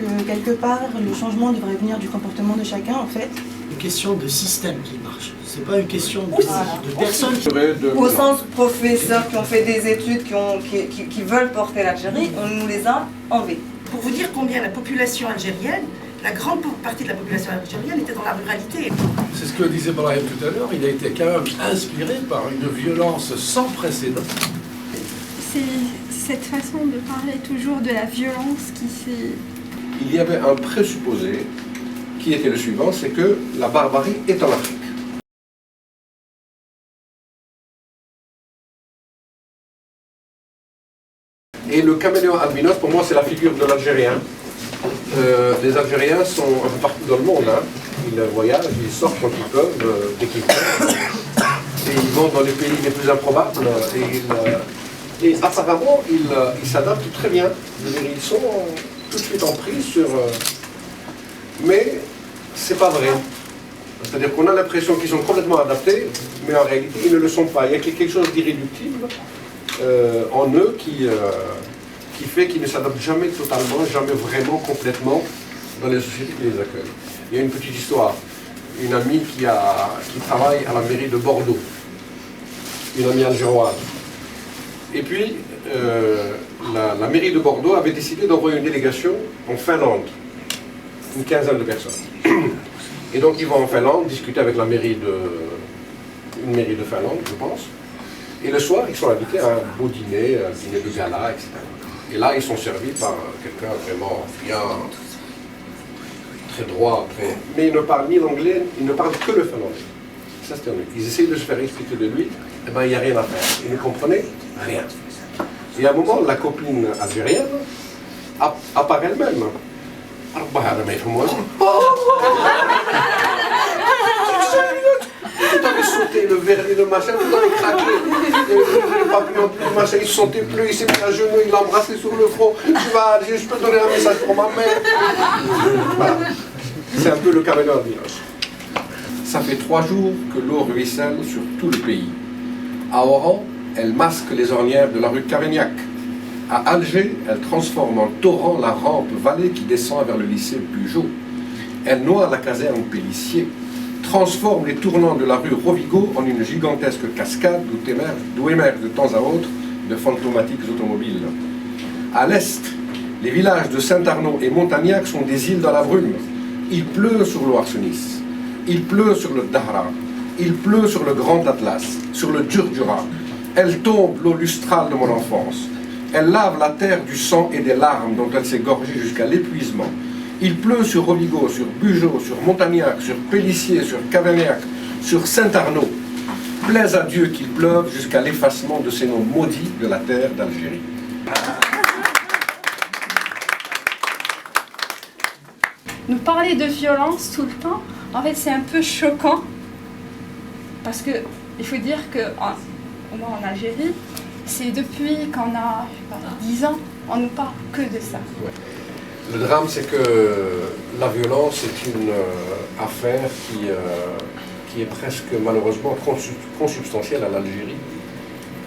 que quelque part, le changement devrait venir du comportement de chacun, en fait. Une question de système qui marche. C'est pas une question de personnes qui... Au sens professeurs qui ont fait des études, qui veulent porter l'Algérie, on nous les a enlevés. Pour vous dire combien la population algérienne, la grande partie de la population algérienne était dans la ruralité. C'est ce que disait Brahim tout à l'heure, il a été quand même inspiré par une violence sans précédent. C'est cette façon de parler toujours de la violence qui s'est... Il y avait un présupposé qui était le suivant, c'est que la barbarie est en Afrique. Et le caméléon albinos, pour moi, c'est la figure de l'Algérien. Les Algériens sont un peu partout dans le monde. Hein. Ils voyagent, ils sortent quand ils peuvent, dès qu'ils peuvent. Et ils vont dans les pays les plus improbables. Et apparemment, ils s'adaptent très bien. Ils sont tout de suite en prise sur... Mais c'est pas vrai. C'est-à-dire qu'on a l'impression qu'ils sont complètement adaptés, mais en réalité, ils ne le sont pas. Il y a quelque chose d'irréductible en eux qui fait qu'ils ne s'adaptent jamais totalement, jamais vraiment, complètement dans les sociétés qui les accueillent. Il y a une petite histoire. Une amie qui travaille à la mairie de Bordeaux. Une amie algéroise. Et puis, la mairie de Bordeaux avait décidé d'envoyer une délégation en Finlande. Une quinzaine de personnes. Et donc ils vont en Finlande discuter avec une mairie de Finlande, je pense. Et le soir, ils sont invités à un beau dîner, un dîner de gala, etc. Et là, ils sont servis par quelqu'un vraiment bien, très droit, mais il ne parle ni l'anglais, il ne parle que le finlandais. Ça, c'était ennuyeux. Ils essayent de se faire expliquer de lui, et bien il n'y a rien à faire. Ils ne comprenaient rien. Et à un moment, la copine algérienne apparaît elle-même. Tout avait sauté, le vernis, le machin, tout avait craqué. Le papillon, le machin, il ne sentait plus, il s'est mis à genoux, il l'a embrassé sur le front. Tu vas, je peux te donner un message pour ma mère. Voilà. C'est un peu le caméléon albinos. Ça fait 3 jours que l'eau ruisselle sur tout le pays. À Oran, elle masque les ornières de la rue Cavaignac. À Alger, elle transforme en torrent la rampe vallée qui descend vers le lycée Bugeaud. Elle noie la caserne Pélissier, transforme les tournants de la rue Rovigo en une gigantesque cascade d'où émergent de temps à autre de fantomatiques automobiles. À l'est, les villages de Saint-Arnaud et Montagnac sont des îles dans la brume. Il pleut sur l'Oarsenis, il pleut sur le Dahra, il pleut sur le Grand Atlas, sur le Djurdjura. Elle tombe l'eau lustrale de mon enfance. Elle lave la terre du sang et des larmes dont elle s'est gorgée jusqu'à l'épuisement. Il pleut sur Rovigo, sur Bugeaud, sur Montagnac, sur Pélissier, sur Cavaignac, sur Saint-Arnaud. Plaise à Dieu qu'il pleuve jusqu'à l'effacement de ces noms maudits de la terre d'Algérie. Nous parler de violence tout le temps, en fait c'est un peu choquant. Parce que il faut dire que, au moins en Algérie, c'est depuis qu'on a, je sais pas, 10 ans, on ne parle que de ça. Ouais. Le drame, c'est que la violence est une affaire qui est presque malheureusement consubstantielle à l'Algérie.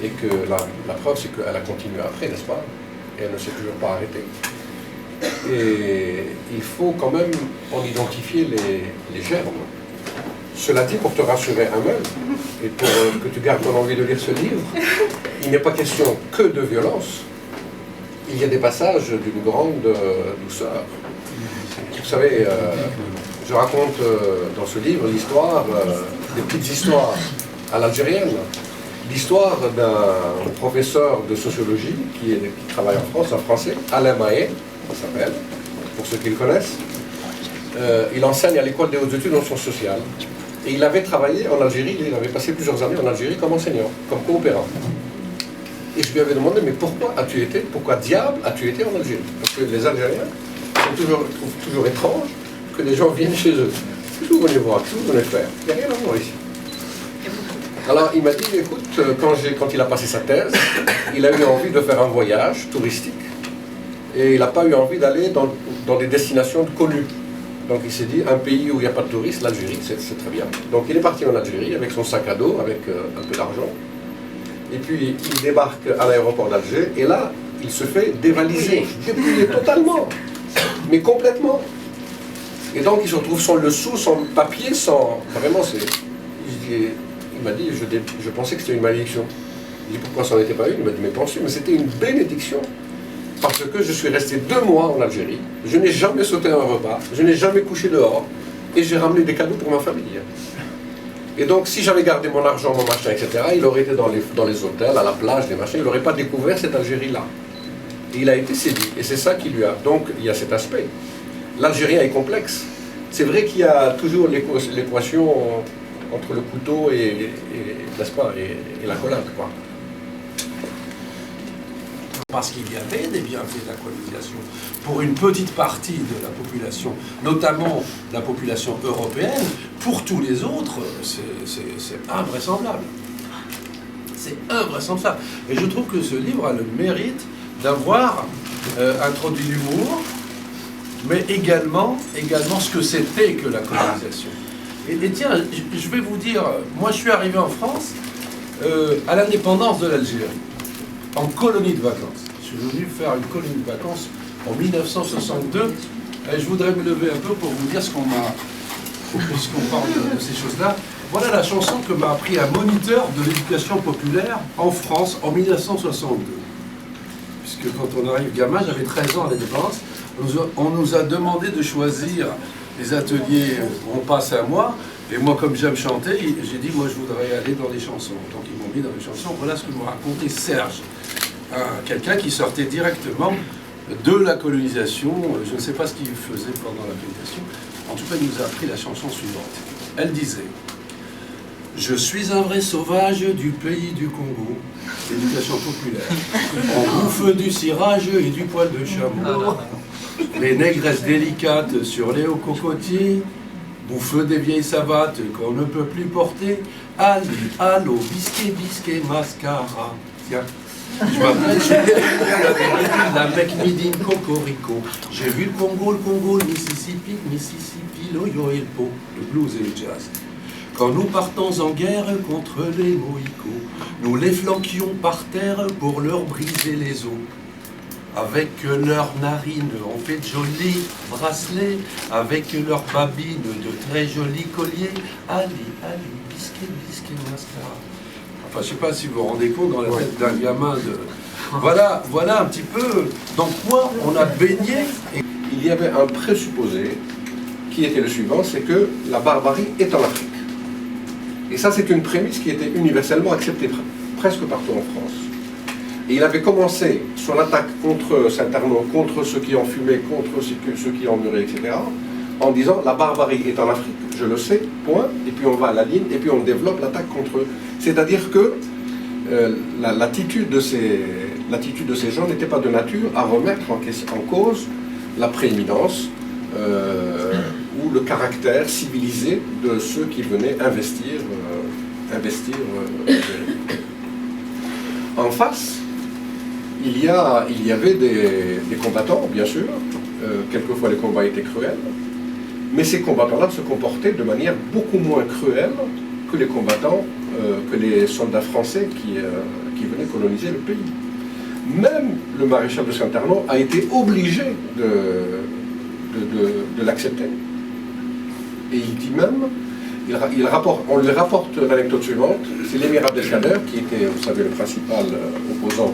Et que la preuve, c'est qu'elle a continué après, n'est-ce pas? Et elle ne s'est toujours pas arrêtée. Et il faut quand même en identifier les germes. Cela dit, pour te rassurer, Amel, et pour que tu gardes ton envie de lire ce livre, il n'est pas question que de violence. Il y a des passages d'une grande douceur. Vous savez, je raconte dans ce livre l'histoire, des petites histoires à l'algérienne. L'histoire d'un professeur de sociologie qui travaille en France, un Français, Alain Mahé, il s'appelle, pour ceux qui le connaissent. Il enseigne à l'école des hautes études en sciences sociales. Et il avait travaillé en Algérie, il avait passé plusieurs années en Algérie comme enseignant, comme coopérant. Et je lui avais demandé, mais pourquoi diable as-tu été en Algérie? Parce que les Algériens trouvent toujours étrange que les gens viennent chez eux. Qu'est-ce que vous venez voir? Qu'est-ce que vous venez faire? Il n'y a rien à voir ici. Alors il m'a dit, écoute, quand il a passé sa thèse, il a eu envie de faire un voyage touristique. Et il n'a pas eu envie d'aller dans des destinations connues. Donc il s'est dit, un pays où il n'y a pas de touristes, l'Algérie, c'est très bien. Donc il est parti en Algérie avec son sac à dos, avec un peu d'argent. Et puis il débarque à l'aéroport d'Alger, et là, il se fait dévaliser, dépouiller totalement. mais complètement. Et donc il se retrouve sans le sou, sans le papier, sans... Vraiment, c'est... Il m'a dit, je pensais que c'était une malédiction. Je dis, pourquoi ça n'en était pas une? Il m'a dit, mais pensez, mais c'était une bénédiction. Parce que je suis resté 2 mois en Algérie, je n'ai jamais sauté un repas, je n'ai jamais couché dehors, et j'ai ramené des cadeaux pour ma famille. Et donc, si j'avais gardé mon argent, mon machin, etc., il aurait été dans les hôtels, à la plage, les machins, il n'aurait pas découvert cette Algérie-là. Et il a été séduit, et c'est ça qui lui a... Donc, il y a cet aspect. L'Algérien est complexe. C'est vrai qu'il y a toujours l'équation entre le couteau n'est-ce pas, et la collade, quoi. Parce qu'il y avait des bienfaits de la colonisation pour une petite partie de la population, notamment la population européenne. Pour tous les autres, c'est invraisemblable. C'est invraisemblable. Et je trouve que ce livre a le mérite d'avoir introduit l'humour, mais également ce que c'était que la colonisation. Et tiens, je vais vous dire, moi je suis arrivé en France à l'indépendance de l'Algérie, en colonie de vacances. Je suis venu faire une colonie de vacances en 1962, et je voudrais me lever un peu pour vous dire ce qu'on m'a... Puisqu'on parle de ces choses-là, voilà la chanson que m'a appris un moniteur de l'éducation populaire en France en 1962. Puisque quand on arrive gamin, j'avais 13 ans à l'indépendance, on nous a demandé de choisir les ateliers où on passe un mois, et moi comme j'aime chanter, j'ai dit moi je voudrais aller dans les chansons. Donc ils m'ont mis dans les chansons, voilà ce que m'a raconté Serge, quelqu'un qui sortait directement de la colonisation, je ne sais pas ce qu'il faisait pendant la colonisation, en tout cas il nous a appris la chanson suivante. Elle disait: je suis un vrai sauvage du pays du Congo, l'éducation populaire. On bouffe du cirage et du poil de chameau. Les négresses délicates sur les hauts cocotiers bouffent des vieilles savates qu'on ne peut plus porter. Ali, allo, bisquet, bisquet, mascara. Tiens, je m'appelle la mec midine cocorico. J'ai vu le Congo, le Mississippi, l'Oyo et le Po, le blues et le jazz. Quand nous partons en guerre contre les Mohicos, nous les flanquions par terre pour leur briser les os. Avec leurs narines, on fait de jolis bracelets, avec leurs babines, de très jolis colliers. Ali, bisquet, bisquet, mascara. Enfin, je ne sais pas si vous vous rendez compte dans la tête d'un gamin de... Voilà un petit peu... Donc moi, on a baigné... Et il y avait un présupposé qui était le suivant, c'est que la barbarie est en Afrique. Et ça, c'est une prémisse qui était universellement acceptée presque partout en France. Et il avait commencé son attaque contre Saint-Arnaud, contre ceux qui ont fumé, contre ceux qui ont muré, etc., en disant la barbarie est en Afrique, je le sais, point, et puis on va à la ligne, et puis on développe l'attaque contre eux. C'est-à-dire que l'attitude de ces gens n'était pas de nature à remettre en cause la prééminence ou le caractère civilisé de ceux qui venaient investir. En face, il y avait des combattants, bien sûr. Quelquefois, les combats étaient cruels. Mais ces combattants-là se comportaient de manière beaucoup moins cruelle que les combattants, que les soldats français qui venaient coloniser le pays. Même le maréchal de Saint-Arnaud a été obligé de l'accepter. Et il dit même, on lui rapporte l'anecdote suivante, c'est l'émir Abdelkader, qui était, vous savez, le principal opposant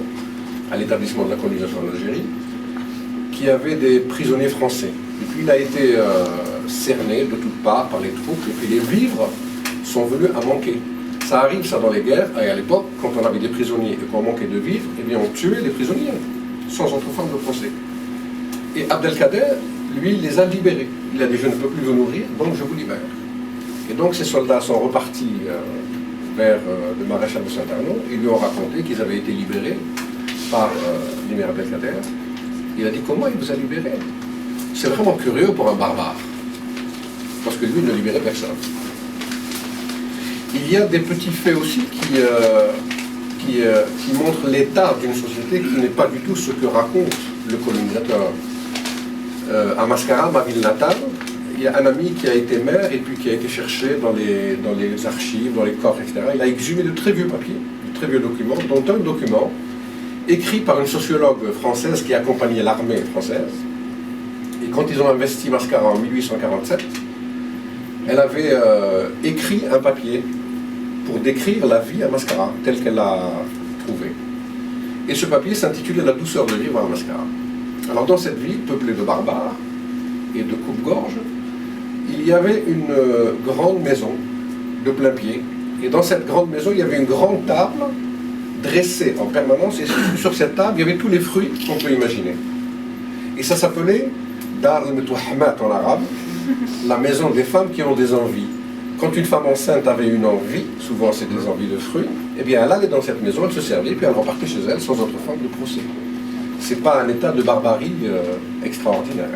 à l'établissement de la colonisation en Algérie, qui avait des prisonniers français. Et puis il a été cerné de toutes parts par les troupes, et puis les vivres sont venus à manquer. Ça arrive ça dans les guerres, et à l'époque, quand on avait des prisonniers et qu'on manquait de vivres, eh bien on tuait les prisonniers, sans entreprendre de procès. Et Abdelkader, lui, les a libérés. Il a dit, je ne peux plus vous nourrir, donc je vous libère. Et donc ces soldats sont repartis vers le maréchal de Saint-Arnaud, ils lui ont raconté qu'ils avaient été libérés par l'émir Abdelkader. Il a dit, comment il vous a libérés? C'est vraiment curieux pour un barbare, parce que lui ne libérait personne. Il y a des petits faits aussi qui montrent l'état d'une société qui n'est pas du tout ce que raconte le colonisateur. À Mascara, ma ville natale, il y a un ami qui a été maire et puis qui a été cherché dans les archives, dans les corps, etc. Il a exhumé de très vieux papiers, de très vieux documents, dont un document écrit par une sociologue française qui accompagnait l'armée française et quand ils ont investi Mascara en 1847, elle avait écrit un papier pour décrire la vie à Mascara, telle qu'elle l'a trouvée. Et ce papier s'intitulait « La douceur de vivre à Mascara ». Alors dans cette ville, peuplée de barbares et de coupe-gorge, il y avait une grande maison de plein pied. Et dans cette grande maison, il y avait une grande table dressée en permanence. Et sur cette table, il y avait tous les fruits qu'on peut imaginer. Et ça s'appelait Dar al-Mutwahhamat en arabe, la maison des femmes qui ont des envies. Quand une femme enceinte avait une envie, souvent c'est des envies de fruits, eh bien elle allait dans cette maison, elle se servait, puis elle repartait chez elle sans autre forme de procès. C'est pas un état de barbarie extraordinaire.